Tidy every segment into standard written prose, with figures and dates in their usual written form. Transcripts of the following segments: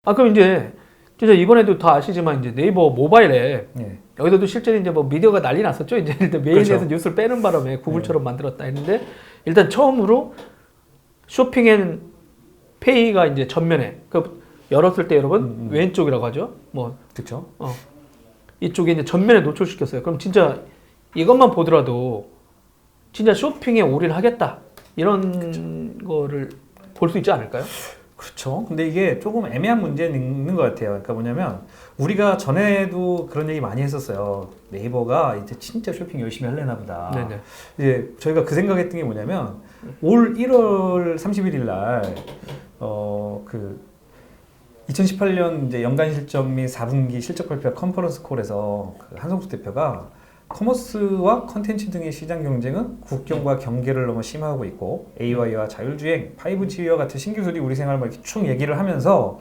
아 그럼 이제 진짜 이번에도 다 아시지만 이제 네이버 모바일에 네. 여기서도 실제로 이제 뭐 미디어가 난리 났었죠. 이제 일단 메인에서 그렇죠. 뉴스를 빼는 바람에 구글처럼 만들었다 했는데 일단 처음으로 쇼핑 페이가 이제 전면에 그 열었을 때 여러분 왼쪽이라고 하죠. 뭐 그렇죠. 이쪽에 이제 전면에 노출시켰어요. 그럼 진짜 이것만 보더라도 진짜 쇼핑에 올인하겠다 이런 거를 볼 수 있지 않을까요? 그렇죠. 근데 이게 조금 애매한 문제는 있는 것 같아요. 그러니까 뭐냐면 우리가 전에도 그런 얘기 많이 했었어요. 네이버가 이제 진짜 쇼핑 열심히 하려나 보다. 네네. 이제 저희가 그 생각했던 게 뭐냐면 올 1월 31일 날 그 2018년 이제 연간 실적 및 4분기 실적 발표 컨퍼런스 콜에서 그 한성수 대표가 커머스와 컨텐츠 등의 시장 경쟁은 국경과 경계를 넘어 심화하고 있고 AI와 자율주행, 5G와 같은 신기술이 우리 생활을 이렇게 쭉 얘기를 하면서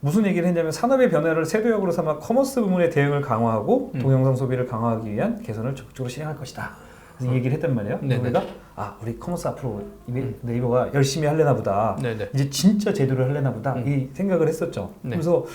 무슨 얘기를 했냐면 산업의 변화를 세도약으로 삼아 커머스 부문의 대응을 강화하고 동영상 소비를 강화하기 위한 개선을 적극적으로 실행할 것이다. 그래서 얘기를 했단 말이에요. 우리가 우리 커머스 앞으로 네이버가 열심히 하려나 보다. 이제 진짜 제대로 하려나 보다. 이 생각을 했었죠. 그래서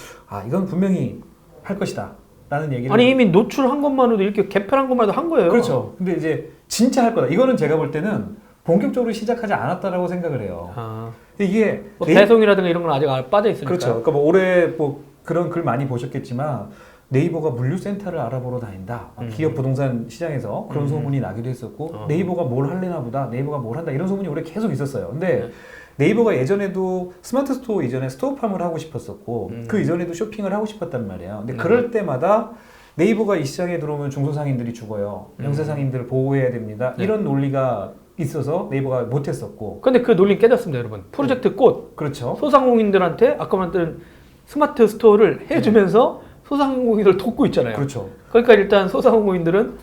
이건 분명히 할 것이다. 라는 얘기를 아니 이미 노출한 것만으로도 이렇게 개편한 것만으로도 한 거예요. 그렇죠. 근데 이제 진짜 할 거다. 이거는 제가 볼 때는 본격적으로 시작하지 않았다라고 생각을 해요. 근데 이게 뭐 배송이라든가 이런 건 아직 빠져 있으니까. 그렇죠. 그러니까 뭐 올해 뭐 그런 글 많이 보셨겠지만 네이버가 물류센터를 알아보러 다닌다. 기업 부동산 시장에서 그런 소문이 나기도 했었고 네이버가 뭘 할래나 보다. 네이버가 뭘 한다. 이런 소문이 올해 계속 있었어요. 근데 네이버가 예전에도 스마트 스토어 이전에 스토어팜을 하고 싶었었고 그 이전에도 쇼핑을 하고 싶었단 말이에요. 근데 그럴 때마다 네이버가 이 시장에 들어오면 중소상인들이 죽어요. 영세상인들을 보호해야 됩니다. 이런 논리가 있어서 네이버가 못했었고. 근데 그 논리 깨졌습니다, 여러분. 프로젝트 꽃. 그렇죠. 소상공인들한테 아까 말했던 스마트 스토어를 해주면서 소상공인들 돕고 있잖아요. 그렇죠. 그러니까 일단 소상공인들은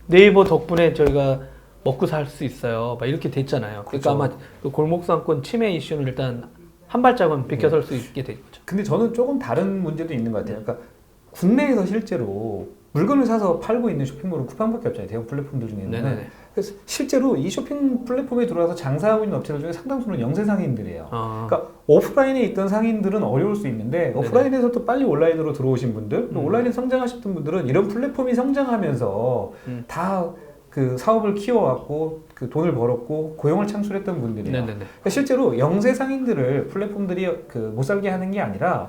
네이버 덕분에 저희가 먹고 살 수 있어요. 막 이렇게 됐잖아요. 그렇죠. 그러니까 아마 그 골목상권 침해 이슈는 일단 한 발짝은 비켜설 수 있게 되죠. 근데 저는 조금 다른 문제도 있는 것 같아요. 그러니까 국내에서 실제로 물건을 사서 팔고 있는 쇼핑몰은 쿠팡밖에 없잖아요. 대형 플랫폼들 중에는. 그래서 실제로 이 쇼핑 플랫폼에 들어와서 장사하고 있는 업체들 중에 상당수는 영세상인들이에요. 그러니까 오프라인에 있던 상인들은 어려울 수 있는데 오프라인에서 또 빨리 온라인으로 들어오신 분들, 또 온라인에 성장하셨던 분들은 이런 플랫폼이 성장하면서 다 그 사업을 키워왔고 그 돈을 벌었고 고용을 창출했던 분들이에요. 그러니까 실제로 영세상인들을 플랫폼들이 그 못 살게 하는 게 아니라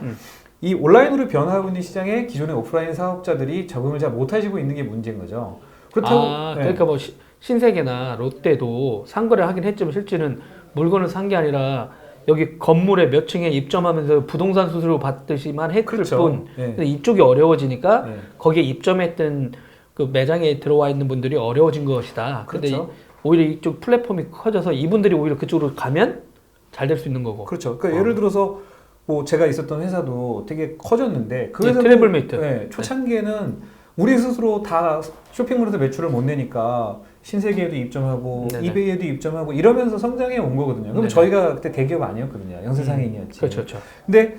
이 온라인으로 변화하고 있는 시장에 기존의 오프라인 사업자들이 적응을 잘 못하시고 있는 게 문제인 거죠. 그렇다고 그러니까 뭐 신세계나 롯데도 상거래 하긴 했지만 실제는 물건을 산 게 아니라 여기 건물에 몇 층에 입점하면서 부동산 수수료 받듯이만 했을 뿐. 근데 이쪽이 어려워지니까 거기에 입점했던 그 매장에 들어와 있는 분들이 어려워진 것이다. 근데 오히려 이쪽 플랫폼이 커져서 이분들이 오히려 그쪽으로 가면 잘 될 수 있는 거고. 그렇죠. 그러니까 예를 들어서 뭐 제가 있었던 회사도 되게 커졌는데 그 회사도 트래블메이트. 초창기에는 우리 스스로 다 쇼핑몰에서 매출을 못 내니까 신세계에도 입점하고 이베이에도 입점하고 이러면서 성장해 온 거거든요. 그럼 저희가 그때 대기업 아니었거든요. 영세상인이었지. 그렇죠. 근데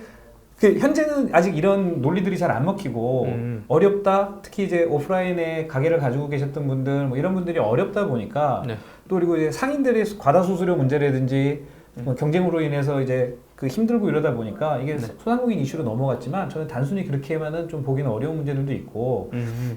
그 현재는 아직 이런 논리들이 잘 안 먹히고 어렵다. 특히 이제 오프라인에 가게를 가지고 계셨던 분들 뭐 이런 분들이 어렵다 보니까 또 그리고 이제 상인들의 과다 수수료 문제라든지 뭐 경쟁으로 인해서 이제 그 힘들고 이러다 보니까 이게 소상공인 이슈로 넘어갔지만 저는 단순히 그렇게만은 좀 보기는 어려운 문제들도 있고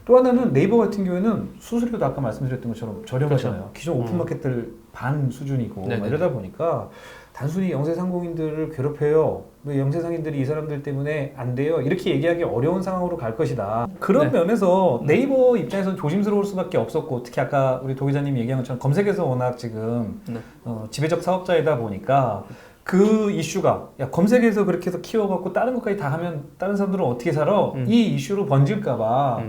또 하나는 네이버 같은 경우에는 수수료도 아까 말씀드렸던 것처럼 저렴하잖아요. 기존 오픈마켓들 반 수준이고 이러다 보니까 단순히 영세상공인들을 괴롭혀요. 영세상인들이 이 사람들 때문에 안 돼요. 이렇게 얘기하기 어려운 상황으로 갈 것이다. 그런 면에서 네이버 입장에서는 조심스러울 수밖에 없었고 특히 아까 우리 도 기자님이 얘기한 것처럼 검색에서 워낙 지금 지배적 사업자이다 보니까 그 이슈가 야 검색에서 그렇게 해서 키워갖고 다른 것까지 다 하면 다른 사람들은 어떻게 살아? 이 이슈로 번질까봐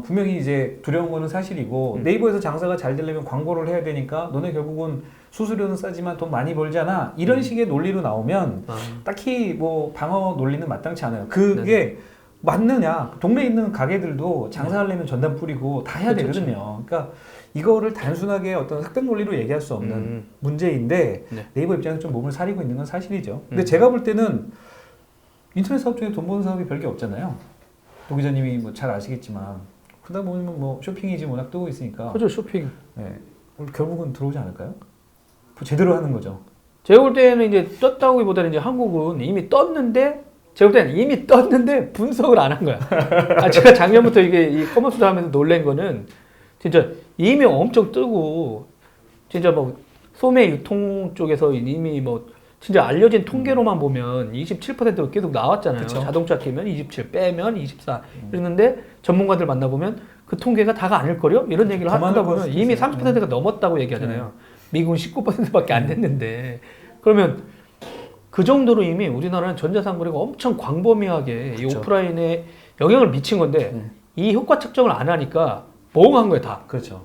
분명히 이제 두려운 거는 사실이고 네이버에서 장사가 잘 되려면 광고를 해야 되니까 너네 결국은 수수료는 싸지만 돈 많이 벌잖아 이런 식의 논리로 나오면 딱히 뭐 방어 논리는 마땅치 않아요. 그게 맞느냐? 동네에 있는 가게들도 장사하려면 전담 뿌리고 다 해야 되거든요. 그러니까 이거를 단순하게 어떤 흑백 논리로 얘기할 수 없는 문제인데 네이버 입장에서 좀 몸을 사리고 있는 건 사실이죠. 근데 제가 볼 때는 인터넷 사업 중에 돈 버는 사업이 별게 없잖아요. 도 기자님이 뭐 잘 아시겠지만 그러다 보면 뭐 쇼핑이 지금 워낙 뜨고 있으니까 그죠 쇼핑. 결국은 들어오지 않을까요? 제대로 하는 거죠. 제가 볼 때는 이제 떴다기보다는 이제 한국은 이미 떴는데 제가 볼 때는 이미 떴는데 분석을 안 한 거야. 제가 작년부터 이게 이 커머스를 하면서 놀란 거는 진짜 이미 엄청 뜨고 진짜 뭐 소매 유통 쪽에서 이미 뭐 진짜 알려진 통계로만 보면 27%가 계속 나왔잖아요. 그쵸. 자동차 끼면 27, 빼면 24 이랬는데 전문가들 만나보면 그 통계가 다가 아닐걸요? 이런 얘기를 하다 보면 이미 30%가 넘었다고 얘기하잖아요. 미국은 19%밖에 안 됐는데 그러면 그 정도로 이미 우리나라는 전자상거래가 엄청 광범위하게 이 오프라인에 영향을 미친 건데 이 효과 측정을 안 하니까 멍한 거예요, 다. 그렇죠.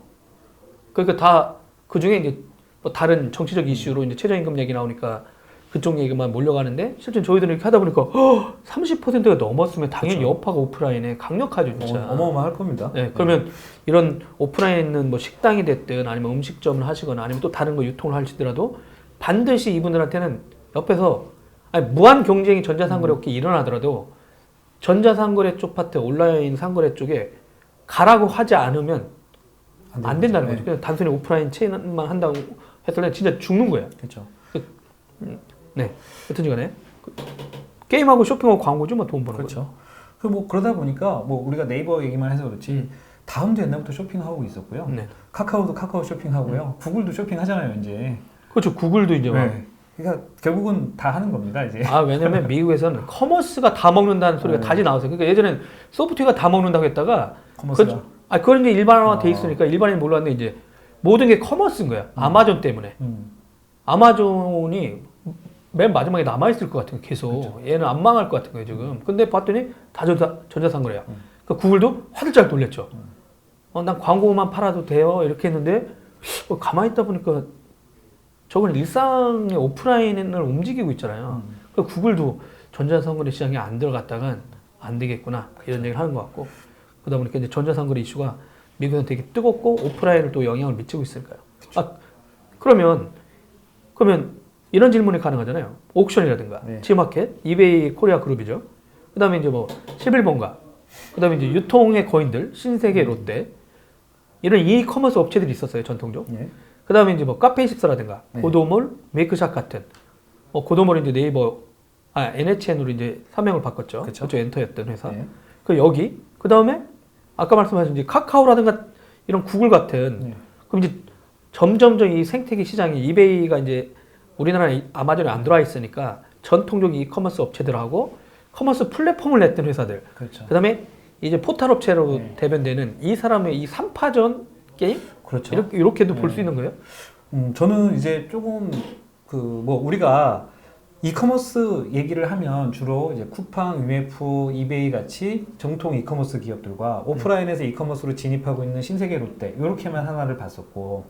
그러니까 다 그 중에 이제 뭐 다른 정치적 이슈로 이제 최저임금 얘기 나오니까 그쪽 얘기만 몰려가는데 실제 저희들이 이렇게 하다 보니까 30%가 넘었으면 당연히 그렇죠. 여파가 오프라인에 강력하죠, 진짜. 어마어마할 겁니다. 네, 그러면 이런 오프라인에 있는 뭐 식당이 됐든 아니면 음식점을 하시거나 아니면 또 다른 거 유통을 하시더라도 반드시 이분들한테는 옆에서 무한 경쟁이 전자상거래 업계에 일어나더라도 전자상거래 쪽 파트, 온라인 상거래 쪽에 가라고 하지 않으면 안 된다는 거죠. 그냥 단순히 오프라인 체인만 한다고 했을 때 진짜 죽는 거예요. 그렇죠. 네. 여튼 간에 게임하고 쇼핑하고 광고죠, 뭐 돈 버는 거죠. 그렇죠. 그 뭐 그러다 보니까 뭐 우리가 네이버 얘기만 해서 그렇지 다음도 옛날부터 쇼핑하고 있었고요. 네. 카카오도 카카오 쇼핑하고요. 구글도 쇼핑하잖아요, 이제. 그렇죠. 구글도 이제 막. 네. 그러니까 결국은 다 하는 겁니다, 이제. 왜냐면 미국에서는 커머스가 다 먹는다는 소리가 다시 나왔어요. 그러니까 예전엔 소프트웨어가 다 먹는다고 했다가 커머스가. 그건 이제 일반화가 돼 있으니까 일반인 몰랐는데 이제 모든 게 커머스인 거야. 아마존 때문에. 아마존이 맨 마지막에 남아있을 것 같은 거예요, 계속. 그렇죠. 얘는 안 망할 것 같은 거예요, 지금. 근데 봤더니 다 전자상거래야. 그러니까 구글도 화들짝 놀랬죠. 난 광고만 팔아도 돼요? 이렇게 했는데, 가만히 있다 보니까 저건 일상의 오프라인을 움직이고 있잖아요. 그러니까 구글도 전자상거래 시장에 안 들어갔다간 안 되겠구나. 이런 얘기를 하는 것 같고. 그러다 보니까 이제 전자상거래 이슈가 미국에서는 되게 뜨겁고 오프라인을 또 영향을 미치고 있을까요? 그러면 이런 질문이 가능하잖아요. 옥션이라든가 G마켓, 이베이 코리아 그룹이죠. 그다음에 이제 뭐 11번가, 그다음에 이제 유통의 거인들, 신세계, 롯데 이런 이커머스 업체들이 있었어요, 전통적. 그다음에 이제 뭐 카페24라든가 고도몰, 메이크샵 같은 고도몰이 이제 네이버 NHN으로 이제 사명을 바꿨죠. 그렇죠. 엔터였던 회사. 그 여기 그다음에 아까 말씀하신 이제 카카오라든가 이런 구글 같은 그럼 이제 점점점 이 생태계 시장이 이베이가 이제 우리나라에 아마존에 안 들어와 있으니까 전통적 이커머스 업체들하고 커머스 플랫폼을 냈던 회사들. 그렇죠. 그다음에 이제 포털 업체로 대변되는 이 사람의 이 3파전 게임? 그렇죠. 이렇게도 볼 수 있는 거예요? 저는 이제 조금 뭐 우리가 이커머스 얘기를 하면 주로 이제 쿠팡, UMF, 이베이 같이 정통 이커머스 기업들과 오프라인에서 이커머스로 진입하고 있는 신세계, 롯데 이렇게만 하나를 봤었고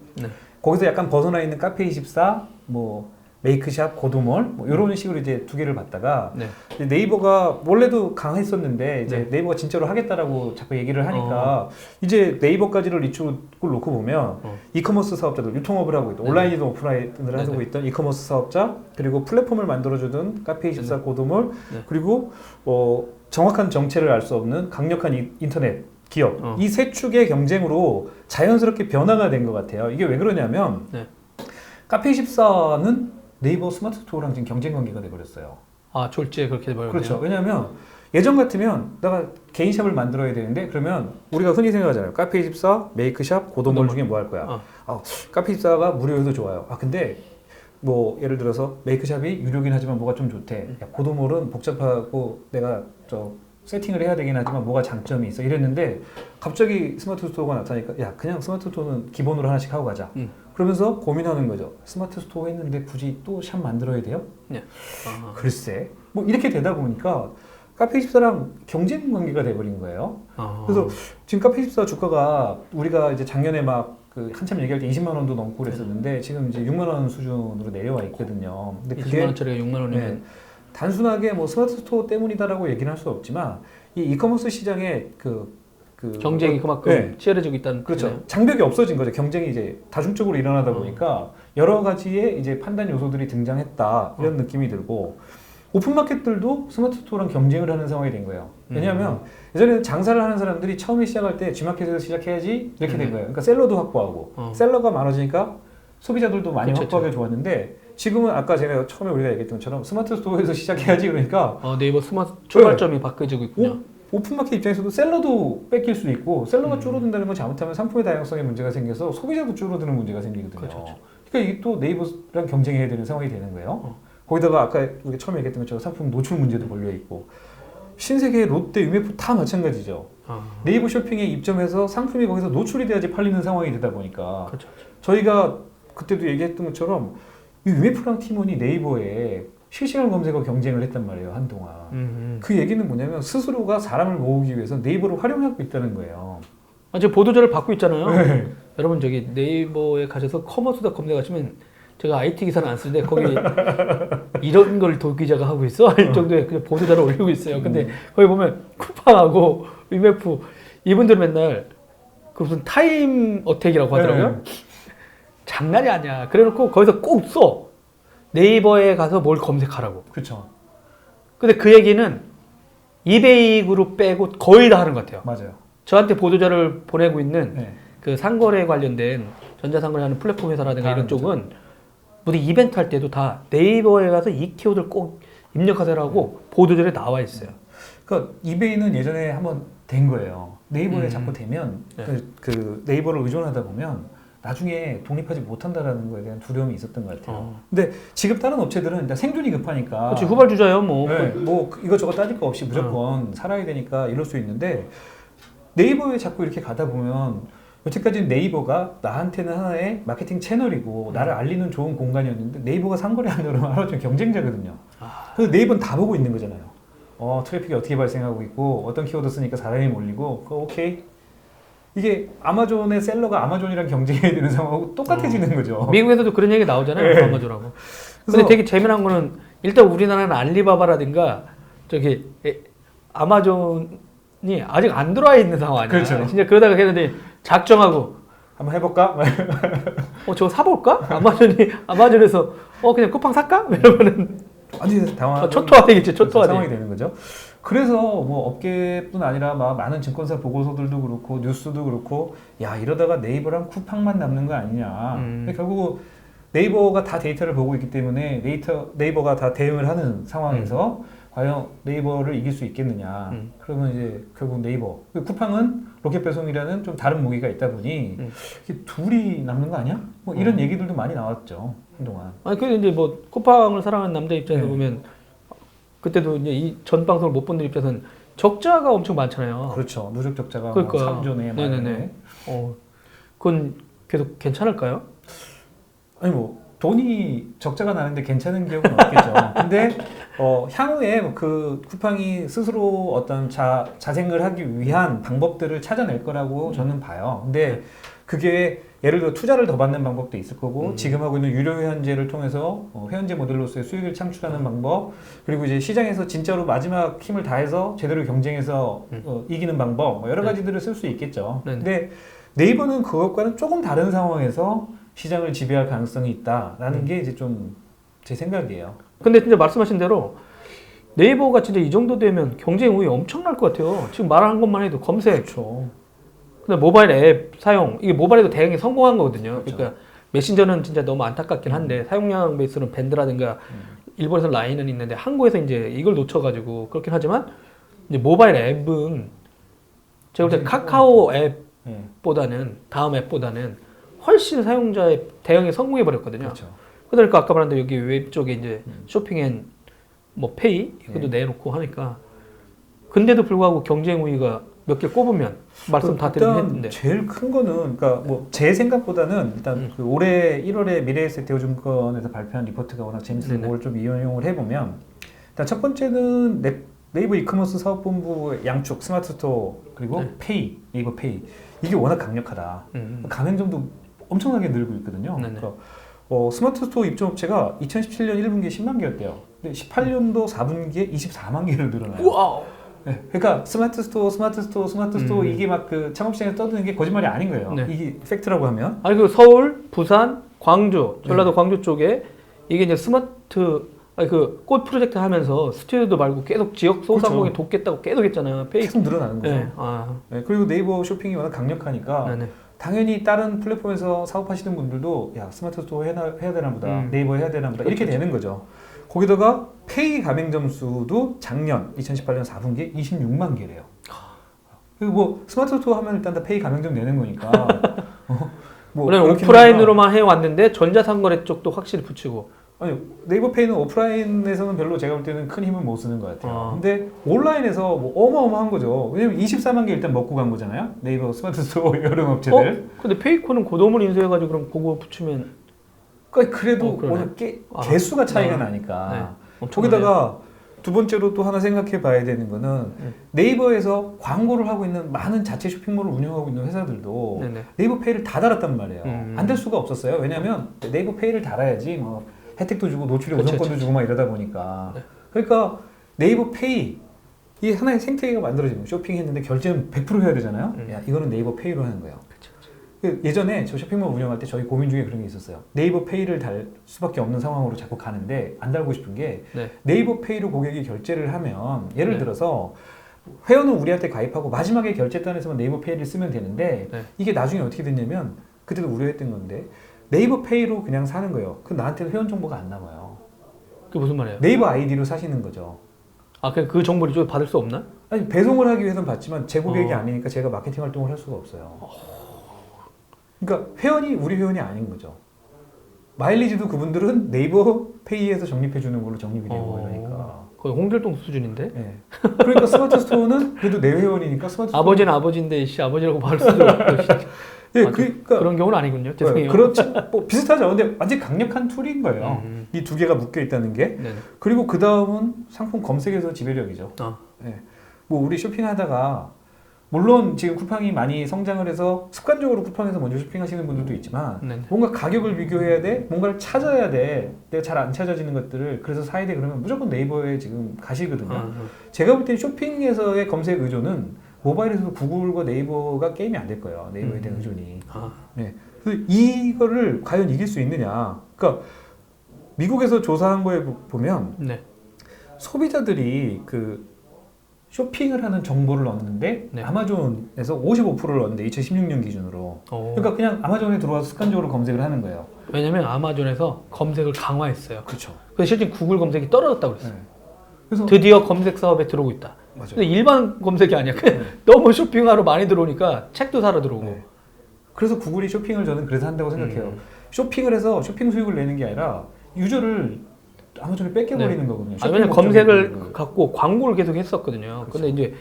거기서 약간 벗어나 있는 카페24, 뭐 메이크샵, 고도몰 뭐 이런 식으로 이제 두 개를 봤다가 이제 네이버가 원래도 강했었는데 이제 네이버가 진짜로 하겠다라고 자꾸 얘기를 하니까 이제 네이버까지를 이쪽을 놓고 보면 이커머스 사업자들, 유통업을 하고 있던 온라인이든 오프라인을 하고 있던 이커머스 사업자, 그리고 플랫폼을 만들어주던 카페24, 고도몰, 그리고 정확한 정체를 알 수 없는 강력한 인터넷 기업, 이 세 축의 경쟁으로 자연스럽게 변화가 된 것 같아요. 이게 왜 그러냐면 카페24는 네이버 스마트 스토어랑 지금 경쟁 관계가 돼버렸어요. 졸지에 그렇게 돼버렸네요. 그렇죠. 왜냐하면 예전 같으면 내가 개인 샵을 만들어야 되는데 그러면 우리가 흔히 생각하잖아요. 카페24, 메이크샵, 고도몰 중에 뭐 할 거야? 카페24가 무료여도 좋아요. 근데 뭐 예를 들어서 메이크샵이 유료긴 하지만 뭐가 좀 좋대. 고도몰은 복잡하고 내가 세팅을 해야 되긴 하지만 뭐가 장점이 있어 이랬는데 갑자기 스마트 스토어가 나타나니까 그냥 스마트 스토어는 기본으로 하나씩 하고 가자. 그러면서 고민하는 거죠. 스마트 스토어 했는데 굳이 또 샵 만들어야 돼요? 글쎄 뭐 이렇게 되다 보니까 카페24랑 경쟁 관계가 돼버린 거예요. 그래서 지금 카페24 주가가 우리가 이제 작년에 막 한참 얘기할 때 20만 원도 넘고 그랬었는데 지금 이제 6만 원 수준으로 내려와 있거든요. 근데 20만 원짜리가 6만 원이면 단순하게 뭐 스마트 스토어 때문이다라고 얘기는 할 수 없지만 이 이커머스 시장의 경쟁이 그만큼 치열해지고 있다는. 그렇죠. 장벽이 없어진 거죠. 경쟁이 이제 다중적으로 일어나다 보니까 여러 가지의 이제 판단 요소들이 등장했다 이런 느낌이 들고 오픈마켓들도 스마트 스토어랑 경쟁을 하는 상황이 된 거예요. 왜냐하면 예전에는 장사를 하는 사람들이 처음에 시작할 때 G마켓에서 시작해야지 이렇게 된 거예요. 그러니까 셀러도 확보하고 셀러가 많아지니까 소비자들도 많이 확보하기 좋았는데 지금은 아까 제가 처음에 우리가 얘기했던 것처럼 스마트 스토어에서 시작해야지 그러니까 네이버 스마트 출발점이 바뀌어지고 있군요. 오픈마켓 입장에서도 셀러도 뺏길 수도 있고 셀러가 줄어든다는 건 잘못하면 상품의 다양성에 문제가 생겨서 소비자도 줄어드는 문제가 생기거든요. 그렇죠. 그러니까 이게 또 네이버랑 경쟁해야 되는 상황이 되는 거예요. 거기다가 아까 우리가 처음에 얘기했던 것처럼 상품 노출 문제도 걸려 있고 신세계, 롯데, 유메프 다 마찬가지죠. 네이버 쇼핑에 입점해서 상품이 거기서 노출이 돼야지 팔리는 상황이 되다 보니까 그렇죠. 저희가 그때도 얘기했던 것처럼 이 유메프랑 티몬이 네이버에 실시간 검색어 경쟁을 했단 말이에요, 한동안. 그 얘기는 뭐냐면 스스로가 사람을 모으기 위해서 네이버를 활용하고 있다는 거예요. 지금 보도자를 받고 있잖아요. 네. 여러분 저기 네이버에 가셔서 커머스다 검색하시면 제가 IT 기사는 안 쓰는데 거기 이런 걸 도기자가 하고 있어 할 정도의 그냥 보도자를 올리고 있어요. 근데 거기 보면 쿠팡하고 위메프 이분들 맨날 그 무슨 타임 어택이라고 하더라고요. 장난이 아니야. 그래놓고 거기서 꼭 써. 네이버에 가서 뭘 검색하라고. 그렇죠. 근데 그 얘기는 이베이 그룹 빼고 거의 다 하는 것 같아요. 맞아요. 저한테 보도자를 보내고 있는 그 상거래 관련된 전자상거래하는 플랫폼 회사라든가 이런 쪽은 무슨 이벤트 할 때도 다 네이버에 가서 이 키워드를 꼭 입력하세요라고 보도자에 나와 있어요. 그러니까 이베이는 예전에 한번 된 거예요. 네이버에 자꾸 되면 그 네이버를 의존하다 보면 나중에 독립하지 못한다라는 거에 대한 두려움이 있었던 것 같아요. 근데 지금 다른 업체들은 일단 생존이 급하니까. 그렇지, 후발주자요, 뭐. 뭐 이것저것 따질 거 없이 무조건 살아야 되니까 이럴 수 있는데 네이버에 자꾸 이렇게 가다 보면 여태까지 네이버가 나한테는 하나의 마케팅 채널이고 나를 알리는 좋은 공간이었는데 네이버가 상거래하는 그러면 하루 종일 경쟁자거든요. 그래서 네이버는 다 보고 있는 거잖아요. 트래픽이 어떻게 발생하고 있고 어떤 키워드 쓰니까 사람이 몰리고 오케이. 이게 아마존의 셀러가 아마존이랑 경쟁해야 되는 상황하고 똑같아지는 거죠. 미국에서도 그런 얘기 나오잖아요. 아마존하고. 근데 되게 재미난 거는 일단 우리나라는 알리바바라든가 저기 아마존이 아직 안 들어와 있는 상황 아니야. 그렇죠. 진짜 그러다가 걔네들이 작정하고 한번 해볼까? 저거 사볼까? 아마존에서 그냥 쿠팡 살까? 이러면은 완전히 당황. 초토화되겠지. 초토화돼. 상황이 되는 거죠. 그래서 뭐 업계뿐 아니라 막 많은 증권사 보고서들도 그렇고 뉴스도 그렇고 야 이러다가 네이버랑 쿠팡만 남는 거 아니냐. 근데 결국 네이버가 다 데이터를 보고 있기 때문에 네이버가 다 대응을 하는 상황에서 과연 네이버를 이길 수 있겠느냐. 그러면 이제 결국 네이버. 쿠팡은 로켓 배송이라는 좀 다른 무기가 있다 보니 이게 둘이 남는 거 아니야? 뭐 이런 얘기들도 많이 나왔죠 한동안. 아니 근데 이제 뭐 쿠팡을 사랑하는 남자 입장에서 보면. 그때도 이제 이 전 방송을 못 본 들 입장에서는 적자가 엄청 많잖아요. 그렇죠. 누적 적자가 그러니까. 3조네. 네네네. 그건 계속 괜찮을까요? 아니 뭐 돈이 적자가 나는데 괜찮은 기업은 없겠죠. 근데 향후에 그 쿠팡이 스스로 어떤 자생을 하기 위한 방법들을 찾아낼 거라고 저는 봐요. 근데 그게 예를 들어 투자를 더 받는 방법도 있을 거고 지금 하고 있는 유료 회원제를 통해서 회원제 모델로서의 수익을 창출하는 방법 그리고 이제 시장에서 진짜로 마지막 힘을 다해서 제대로 경쟁해서 이기는 방법 뭐 여러 가지들을 쓸 수 있겠죠. 근데 네이버는 그것과는 조금 다른 상황에서 시장을 지배할 가능성이 있다라는 게 이제 좀 제 생각이에요. 근데 진짜 말씀하신 대로 네이버가 진짜 이 정도 되면 경쟁 우위 엄청날 것 같아요. 지금 말한 것만 해도 검색. 그렇죠. 근데 모바일 앱 사용 이게 모바일에도 대응이 성공한 거거든요. 그렇죠. 그러니까 메신저는 진짜 너무 안타깝긴 한데 사용량 베이스는 밴드라든가 일본에서 라인은 있는데 한국에서 이제 이걸 놓쳐가지고 그렇긴 하지만 이제 모바일 앱은 제가 볼 때 카카오 앱보다는 다음 앱보다는 훨씬 사용자의 대응이 성공해 버렸거든요. 그렇죠. 그러니까 아까 말한 대로 여기 웹 쪽에 이제 쇼핑 앤뭐 페이 이것도 내놓고 하니까 근데도 불구하고 경쟁 우위가 몇 개 꼽으면 말씀 다 드리긴 했는데 제일 큰 거는 그러니까 뭐 제 생각보다는 일단 그 올해 1월에 미래에셋 대우증권에서 발표한 리포트가 워낙 재밌어서 그걸 좀 이용을 해보면 일단 첫 번째는 네이버 이커머스 사업본부 양축 스마트 스토어 그리고 페이 네이버 페이 이게 워낙 강력하다. 가맹점도 엄청나게 늘고 있거든요. 그러니까 스마트 스토어 입점 업체가 2017년 1분기에 10만 개였대요. 근데 18년도 4분기에 24만 개를 늘어나요. 와우. 네, 그러니까 스마트 스토어 이게 막 그 창업시장에 떠드는 게 거짓말이 아닌 거예요. 이게 팩트라고 하면. 아니 그 서울, 부산, 광주, 전라도 광주 쪽에 이게 이제 스마트 그 꽃 프로젝트 하면서 스튜디오도 말고 계속 지역 소상공인 돕겠다고 계속 했잖아요. 계속 늘어나는 거죠. 네. 네, 그리고 네이버 쇼핑이 워낙 강력하니까 당연히 다른 플랫폼에서 사업하시는 분들도 야 스마트 스토어 해야 되나 보다, 네이버 해야 되나 보다 이렇게 되는 거죠. 거기다가 페이 가맹점 수도 작년 2018년 4분기에 26만 개래요. 그리고 뭐 스마트 스토어 하면 일단 다 페이 가맹점 내는 거니까. 뭐 우리는 오프라인으로만 해왔는데 전자상거래 쪽도 확실히 붙이고. 아니 네이버 페이는 오프라인에서는 별로 제가 볼 때는 큰 힘을 못 쓰는 것 같아요. 근데 온라인에서 뭐 어마어마한 거죠. 왜냐면 24만 개 일단 먹고 간 거잖아요. 네이버 스마트 스토어 여러 업체들. 근데 페이코는 고도문 인수해가지고 그럼 그거 붙이면. 그래도 오늘 개수가 차이가 나니까. 거기다가 두 번째로 또 하나 생각해 봐야 되는 거는 네이버에서 광고를 하고 있는 많은 자체 쇼핑몰을 운영하고 있는 회사들도 네이버 페이를 다 달았단 말이에요. 안 될 수가 없었어요. 왜냐면 네이버 페이를 달아야지 뭐 혜택도 주고 노출의 우선권도 주고 막 이러다 보니까. 그러니까 네이버 페이 이게 하나의 생태계가 만들어지면 쇼핑했는데 결제는 100% 해야 되잖아요. 야, 이거는 네이버 페이로 하는 거예요. 예전에 저 쇼핑몰 운영할 때 저희 고민 중에 그런 게 있었어요. 네이버 페이를 달 수밖에 없는 상황으로 자꾸 가는데 안 달고 싶은 게 네이버 페이로 고객이 결제를 하면 예를 들어서 회원은 우리한테 가입하고 마지막에 결제단에서만 네이버 페이를 쓰면 되는데 이게 나중에 어떻게 됐냐면 그때도 우려했던 건데 네이버 페이로 그냥 사는 거예요. 그 나한테 회원 정보가 안 남아요. 그게 무슨 말이에요? 네이버 아이디로 사시는 거죠. 아, 그냥 그 정보를 좀 받을 수 없나? 아니 배송을 하기 위해서는 받지만 제 고객이 아니니까 제가 마케팅 활동을 할 수가 없어요. 그러니까 회원이 우리 회원이 아닌 거죠. 마일리지도 그분들은 네이버 페이에서 적립해 주는 걸로 적립이 되고 그러니까 거의 홍길동 수준인데. 네. 그러니까 스마트 스토어는 그래도 내 회원이니까 스마트 스토어 아버지는 아버지인데 아버지라고 말할 수도 없고. 예, 그러니까 그런 경우는 아니군요. 죄송해요. 그렇지, 뭐 비슷하죠. 근데 완전 강력한 툴인 거예요. 이 두 개가 묶여 있다는 게. 그리고 그 다음은 상품 검색에서 지배력이죠. 네. 뭐 우리 쇼핑하다가 물론 지금 쿠팡이 많이 성장을 해서 습관적으로 쿠팡에서 먼저 쇼핑하시는 분들도 있지만 뭔가 가격을 비교해야 돼, 뭔가를 찾아야 돼. 내가 잘 안 찾아지는 것들을 그래서 사야 돼 그러면 무조건 네이버에 지금 가시거든요. 제가 볼 때 쇼핑에서의 검색 의존은 모바일에서도 구글과 네이버가 게임이 안 될 거예요. 네이버에 대한 의존이. 네. 그래서 이거를 과연 이길 수 있느냐. 그러니까 미국에서 조사한 거에 보면 소비자들이 그 쇼핑을 하는 정보를 넣었는데 아마존에서 55%를 넣었는데 2016년 기준으로. 그러니까 그냥 아마존에 들어와서 습관적으로 검색을 하는 거예요. 왜냐면 아마존에서 검색을 강화했어요. 그렇죠. 그래서 실제 구글 검색이 떨어졌다고 그랬어요. 그래서 드디어 검색 사업에 들어오고 있다. 맞아요. 근데 일반 검색이 아니야. 너무 쇼핑하러 많이 들어오니까 책도 사러 들어오고. 그래서 구글이 쇼핑을 저는 그래서 한다고 생각해요. 쇼핑을 해서 쇼핑 수익을 내는 게 아니라 유저를 아마존에 뺏겨버리는 거거든요. 왜냐면 검색을 갖고 광고를 계속 했었거든요. 근데 이제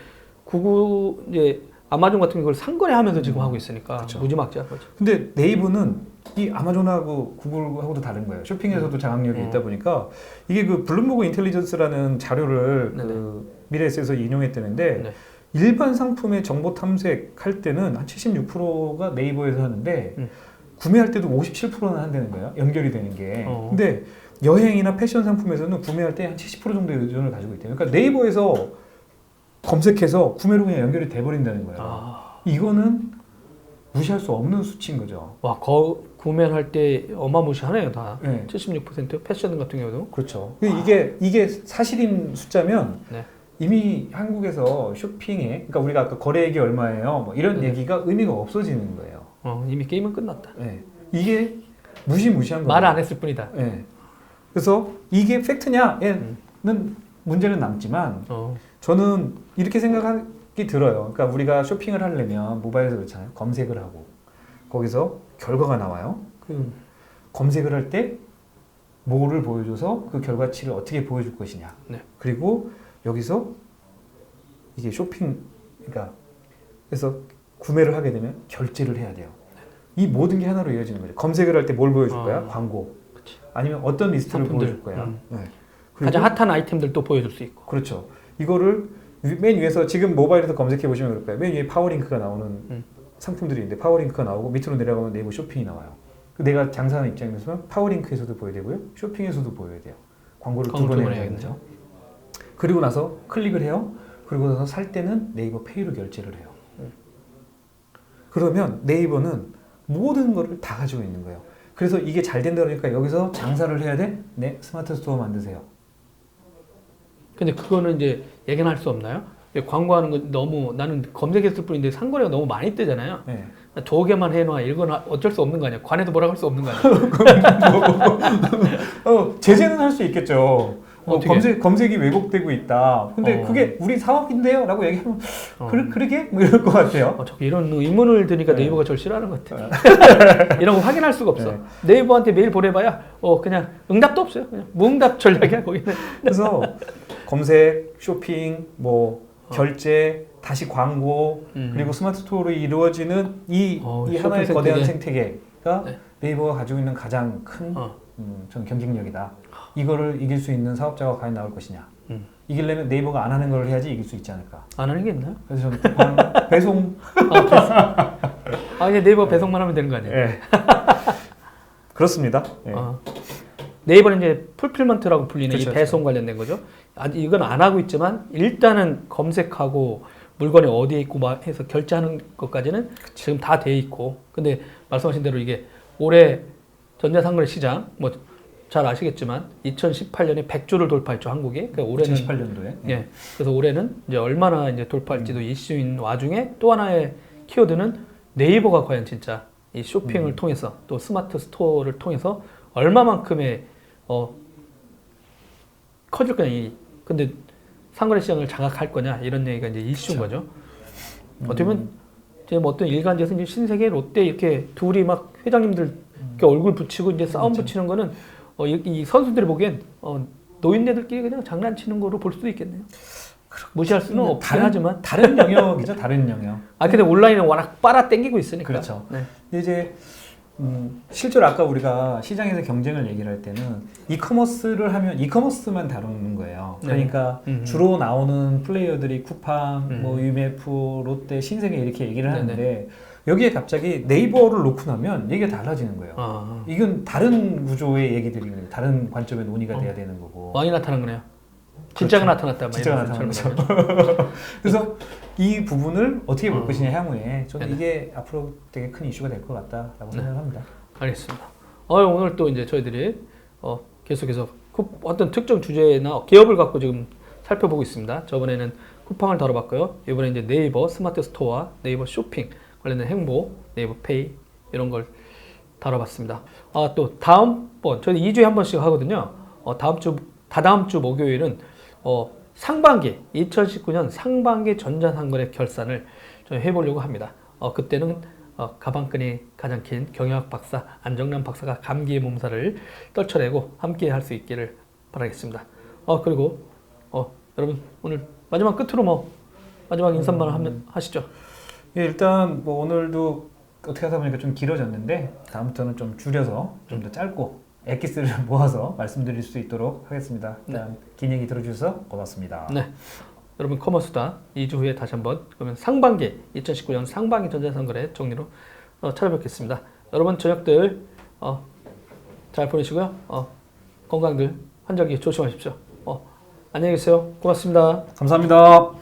구글, 이제 아마존 같은 걸 상거래하면서 지금 하고 있으니까 무지막지한 거죠. 근데 네이버는 이 아마존하고 구글하고도 다른 거예요. 쇼핑에서도 장악력이 있다 보니까 이게 그 블룸버그 인텔리전스라는 자료를 그 미래에셋에서 인용했다는데 일반 상품의 정보 탐색할 때는 한 76%가 네이버에서 하는데 구매할 때도 57%는 한다는 거예요. 연결이 되는 게. 근데 여행이나 패션 상품에서는 구매할 때 한 70% 정도의 의존을 가지고 있대요. 그러니까 네이버에서 검색해서 구매로 그냥 연결이 돼버린다는 거예요. 이거는 무시할 수 없는 수치인 거죠. 와, 구매를 할 때 어마무시하네요, 다. 76% 패션 같은 경우도. 그렇죠. 이게 사실인 숫자면 이미 한국에서 쇼핑에, 그러니까 우리가 아까 거래액이 얼마예요? 뭐 이런 얘기가 의미가 없어지는 거예요. 이미 게임은 끝났다. 이게 무시무시한 거예요. 말 안 했을 뿐이다. 그래서 이게 팩트냐는 문제는 남지만 저는 이렇게 생각이 들어요. 그러니까 우리가 쇼핑을 하려면 모바일에서 그렇잖아요. 검색을 하고 거기서 결과가 나와요. 검색을 할 때 뭐를 보여줘서 그 결과치를 어떻게 보여줄 것이냐. 그리고 여기서 이게 쇼핑, 그러니까 그래서 구매를 하게 되면 결제를 해야 돼요. 이 모든 게 하나로 이어지는 거죠. 검색을 할 때 뭘 보여줄 거야? 광고. 아니면 어떤 리스트를 보여줄 거야. 가장 핫한 아이템들도 보여줄 수 있고. 그렇죠. 이거를 맨 위에서 지금 모바일에서 검색해 보시면 그럴 거예요. 맨 위에 파워링크가 나오는 상품들이 있는데 파워링크가 나오고 밑으로 내려가면 네이버 쇼핑이 나와요. 내가 장사하는 입장에서 파워링크에서도 보여야 되고요. 쇼핑에서도 보여야 돼요. 광고를 두 번 해야 되죠. 그리고 나서 클릭을 해요. 그리고 나서 살 때는 네이버 페이로 결제를 해요. 그러면 네이버는 모든 거를 다 가지고 있는 거예요. 그래서 이게 잘 된다 그러니까 여기서 장사를 해야 돼? 네, 스마트 스토어 만드세요. 근데 그거는 이제 얘기는 할 수 없나요? 광고하는 건 너무, 나는 검색했을 뿐인데 상거래가 너무 많이 뜨잖아요. 두 개만 해놔. 이건 어쩔 수 없는 거 아니야. 관에도 뭐라고 할 수 없는 거 아니야. 제재는 할 수 있겠죠. 어떻게? 검색이 왜곡되고 있다. 근데 그게 우리 사업인데요? 라고 얘기하면 그러게? 뭐 이럴 것 같아요. 자꾸 이런 의문을 드니까 네. 네이버가 저를 싫어하는 것 같아요. 이런 거 확인할 수가 없어. 네. 네이버한테 메일 보내봐야 그냥 응답도 없어요. 그냥 무응답 전략이야 거기는. 그래서 검색, 쇼핑, 뭐 결제, 다시 광고, 그리고 스마트 스토어로 이루어지는 이 하나의 거대한 생태계가 네. 네이버가 가지고 있는 가장 큰 저는 경쟁력이다. 이거를 이길 수 있는 사업자가 과연 나올 것이냐. 이기려면 네이버가 안 하는 걸 해야지 이길 수 있지 않을까. 안 하는 게 있나요? 그래서 저는 쿠팡 배송. 이제 네이버 배송만 하면 되는 거 아니에요? 네. 그렇습니다. 네. 네이버는 이제 풀필먼트라고 불리는 그렇죠, 이 배송 관련된 거죠. 아직 이건 안 하고 있지만 일단은 검색하고 물건이 어디에 있고 막 해서 결제하는 것까지는 지금 다 돼 있고. 근데 말씀하신 대로 이게 올해 전자상거래 시장 뭐 잘 아시겠지만 2018년에 100조를 돌파했죠 한국이. 그러니까 올해는 2018년도에. 예. 그래서 올해는 이제 얼마나 이제 돌파할지도 이슈인 와중에 또 하나의 키워드는 네이버가 과연 진짜 이 쇼핑을 통해서 또 스마트 스토어를 통해서 얼마만큼의 커질 거냐. 근데 상거래 시장을 장악할 거냐 이런 얘기가 이제 이슈인 거죠. 어떻게 보면 지금 어떤 일간지에서 이제 신세계, 롯데 이렇게 둘이 막 회장님들 이렇게 얼굴 붙이고 이제 싸움 붙이는 거는 이 선수들이 보기엔 노인네들끼리 그냥 장난치는 거로 볼 수도 있겠네요. 무시할 수는 없긴 하지만 다른 영역이죠, 다른 영역. 근데 온라인은 워낙 빨아 당기고 있으니까. 그렇죠. 네. 근데 이제 실제로 아까 우리가 시장에서 경쟁을 얘기를 할 때는 이커머스를 하면 이커머스만 다루는 거예요. 그러니까 주로 나오는 플레이어들이 쿠팡, 뭐 유메프, 롯데, 신세계 이렇게 얘기를 하는데 여기에 갑자기 네이버를 놓고 나면 얘기가 달라지는 거예요. 이건 다른 구조의 얘기들이 다른 관점의 논의가 돼야 되는 거고. 많이 나타난 거네요. 진짜가 그렇죠. 나타났다. 진짜가 나타난 거죠. 그래서 이 부분을 어떻게 볼 것이냐 향후에 저는 이게 앞으로 되게 큰 이슈가 될 것 같다라고 생각합니다. 알겠습니다. 오늘 또 이제 저희들이 계속해서 어떤 특정 주제나 기업을 갖고 지금 살펴보고 있습니다. 저번에는 쿠팡을 다뤄봤고요. 이번에 이제 네이버 스마트 스토어와 네이버 쇼핑 관련된 행보, 네이버 페이 이런 걸 다뤄봤습니다. 또 다음번 저희 2주에 한 번씩 하거든요. 다다음 주 목요일은 상반기 2019년 상반기 전자상거래 결산을 저희 해보려고 합니다. 그때는 가방끈이 가장 긴 경영학 박사 안정남 박사가 감기의 몸살을 떨쳐내고 함께 할 수 있기를 바라겠습니다. 그리고 여러분 오늘 마지막 끝으로 마지막 인사만 하시죠. 예, 일단 뭐 오늘도 어떻게 하다 보니까 좀 길어졌는데 다음부터는 좀 줄여서 좀 더 짧고 엑기스를 모아서 말씀드릴 수 있도록 하겠습니다. 일단 긴 얘기 들어주셔서 고맙습니다. 네, 여러분 커머스다 2주 후에 다시 한번 그러면 상반기 2019년 상반기 전자상거래 정리로 찾아뵙겠습니다. 여러분 저녁들 잘 보내시고요. 건강들 환절기 조심하십시오. 안녕히 계세요. 고맙습니다. 감사합니다.